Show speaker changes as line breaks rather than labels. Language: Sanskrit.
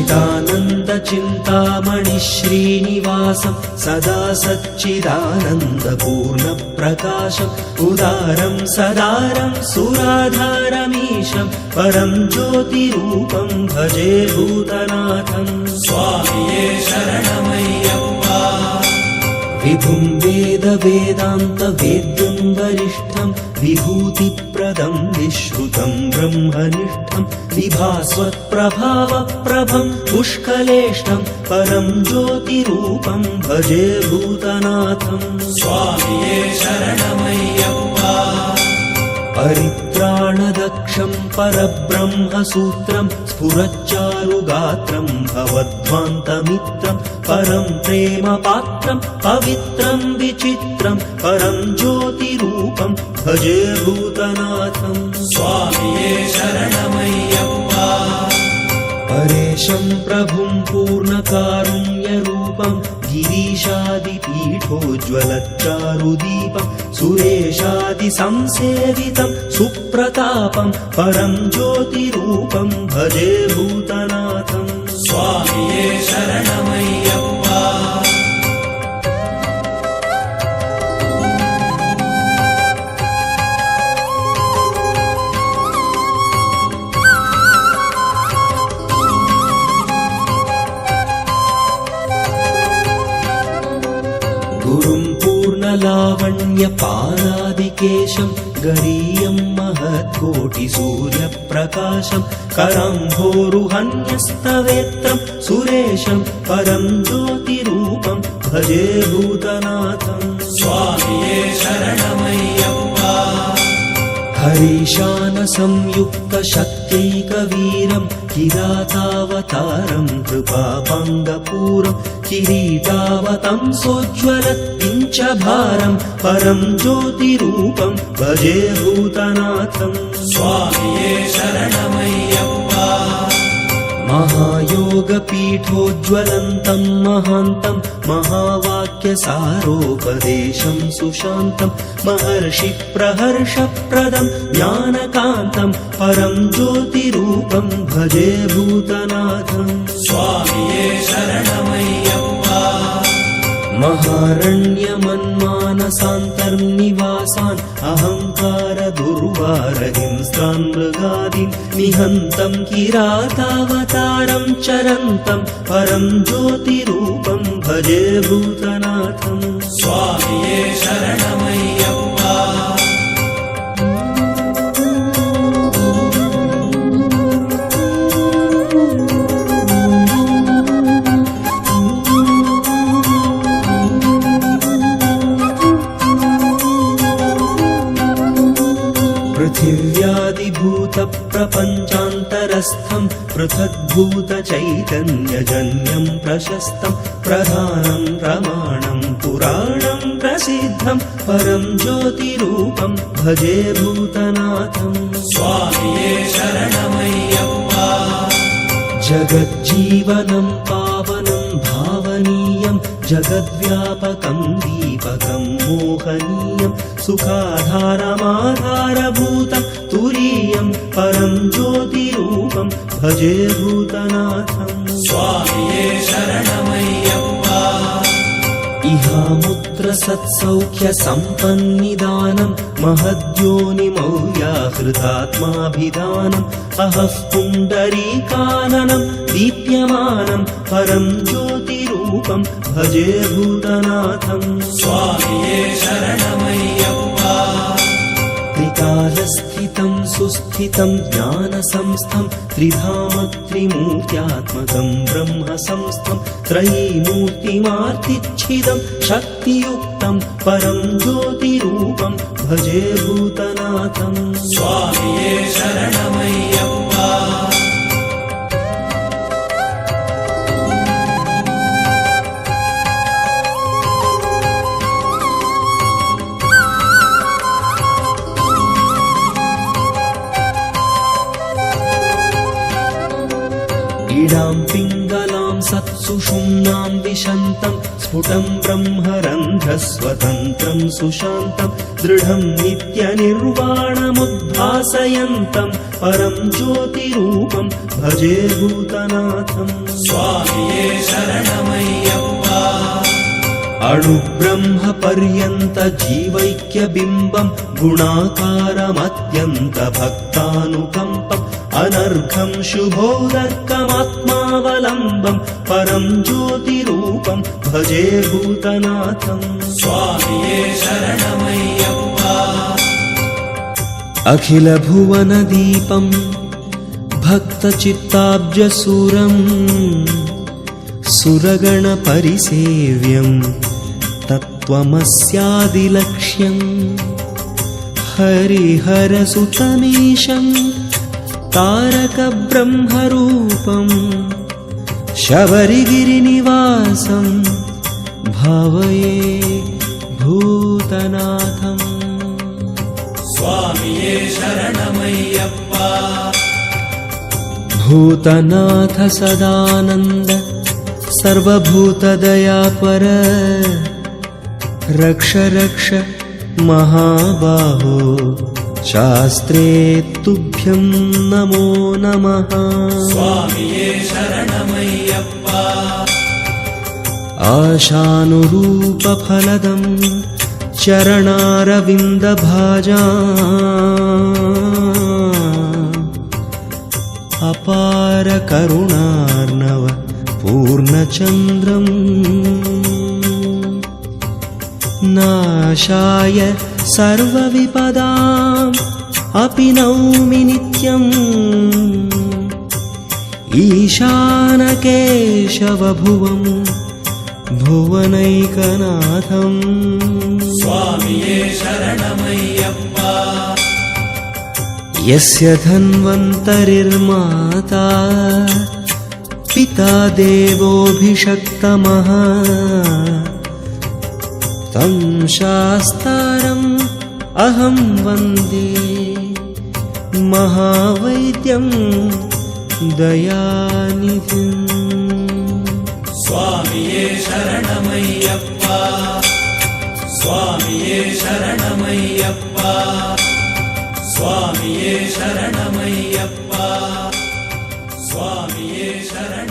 सच्चिदानन्द चिन्तामणि श्रीनिवासं सदा सच्चिदानन्दपूर्णप्रकाशम् उदारं सदारं सुराधारमीशं परं ज्योतिरूपं भजे भूतनाथं।
स्वामिये शरणमय्यप्पा।
विभुं वेद वेदान्त वेद्यं वरिष्ठं विभूतिप्रदं विश्रुतं ब्रह्मनिष्ठं विभास्वत्प्रभावप्रभं पुष्कलेष्टं परं ज्योतिरूपं भजे भूतनाथं।
स्वामिये शरणमय्यप्पा।
परित्राणदक्षं परब्रह्मसूत्रं स्फुरच्चारुगात्रं भवध्वान्तमित्रं परं प्रेमपात्रं पवित्रं विचित्रं परं ज्योतिरूपं भजे भूतनाथं।
स्वामिये शरणमय्यप्पा।
परेशं प्रभुं पूर्णकारुण्यरूपं गिरीशादिपीठोज्ज्वलच्चारुदीपं सुरेशादिसंसेवितं सुप्रतापं परं ज्योतिरूपं भजे भूतनाथं।
स्वामिये शरणमय्यप्पा।
गुरुं पूर्णलावण्यपारादिकेशं गरीयं महत्कोटिसूर्यप्रकाशं कराम्भोरुहन्यस्तवेत्रं सुरेशं परं ज्योतिरूपं भजे भूतनाथं।
स्वामिये शरणमय्यप्पा।
हरीशानसंयुक्तशक्त्यैकवीरं किरातावतारं कृपापाङ्गपूरं किरीटावतं सोज्ज्वलत्पिञ्चभारं परं ज्योतिरूपं भजे भूतनाथं।
स्वामिये शरणमय्यप्पा।
महायोगपीठोज्ज्वलन्तं महान्तं महावाक्यसारोपदेशं सुशान्तं महर्षिप्रहर्षप्रदं ज्ञानकान्तं परं ज्योतिरूपं भजे भूतनाथं।
स्वामिये शरणमय्यप्पा।
महारण्यमन्मानसान्तर्निवासान् अहङ्कारदुर्वारहिंस्रान् मृगादीन् निहन्तं किरातावतारं चरन्तं परं ज्योतिरूपं भजे भूतनाथं।
स्वामिये शरणमय्यप्पा।
पृथिव्यादिभूतप्रपञ्चान्तरस्थं पृथग्भूतचैतन्यजन्यं प्रशस्तं प्रधानं प्रमाणं पुराणं प्रसिद्धं परं ज्योतिरूपं भजे भूतनाथं।
स्वामिये शरणमय्यप्पा।
जगज्जीवनं पावनं भावनीयं जगद्व्यापकं दीपकं मोहनीयं सुखाधारमाधारभूतं तुरीयं परं ज्योतिरूपं भजे भूतनाथं।
स्वामिये शरणमय्यप्पा।
इहामुत्रसत्सौख्यसम्पन्निदानं महद्योनिमौल्याहृतात्माभिधानम् अहः पुण्डरीकाननं दीप्यमानं परं ज्योतिरूपं भजे भूतनाथं।
स्वामिये शरणमय्यप्पा।
त्रिकालस्थितं सुस्थितं ज्ञानसंस्थं त्रिधाम त्रिमूर्त्यात्मकं ब्रह्मसंस्थं त्रयीमूर्तिमार्तिच्छिदं शक्तियुक्तं परं ज्योतिरूपं भजे भूतनाथं।
स्वामिये शरणमय्यप्पा।
इडां पिङ्गलां सत्सुषुम्नां विशन्तं स्फुटं ब्रह्मरन्ध्रस्वतन्त्रं सुशान्तं दृढं नित्यनिर्वाणमुद्भासयन्तं परं ज्योतिरूपं भजे भूतनाथम्
स्वामिये शरणमय्यप्पा
अणुब्रह्म पर्यन्त जीवैक्यबिम्बं गुणाकारमत्यन्त भक्तानुकम्पम् अनर्घं शुभोदर्कमात्मावलम्बं परं ज्योतिरूपं भजे भूतनाथम्
स्वामिये शरणमय्यप्पा
अखिलभुवनदीपं भक्तचित्ताब्जसूरं सुरगणपरिसेव्यं तत्त्वमस्यादिलक्ष्यं हरिहरसुतमीशं तारकब्रह्मरूपं शबरिगिरिनिवासं भावये भूतनाथम्
स्वामिये शरणमय्यप्पा
भूतनाथ सदानन्द सर्वभूतदयापर रक्ष रक्ष महाबाहो शास्त्रे तुभ्यं नमो नमः
स्वामिये शरणमय्यप्पा
आशानुरूपफलदं चरणारविन्दभाजा अपार करुणार्णव पूर्णचन्द्रम् नाशाय सर्वविपदाम् अपि नौमि नित्यम् ईशानकेशवभुवम् भुवनैकनाथम्
स्वामिये शरणमय्यप्पा
यस्य धन्वन्तरिर्माता पिता देवोऽभिषक्तमः तं शास्तारम् अहं वन्दे महावैद्यं दयानिधिम्
स्वामिये शरणमय्यप्पा स्वामिये शरणमय्यप्पा स्वामिये शरणमय्यप्पा स्वामिये शरण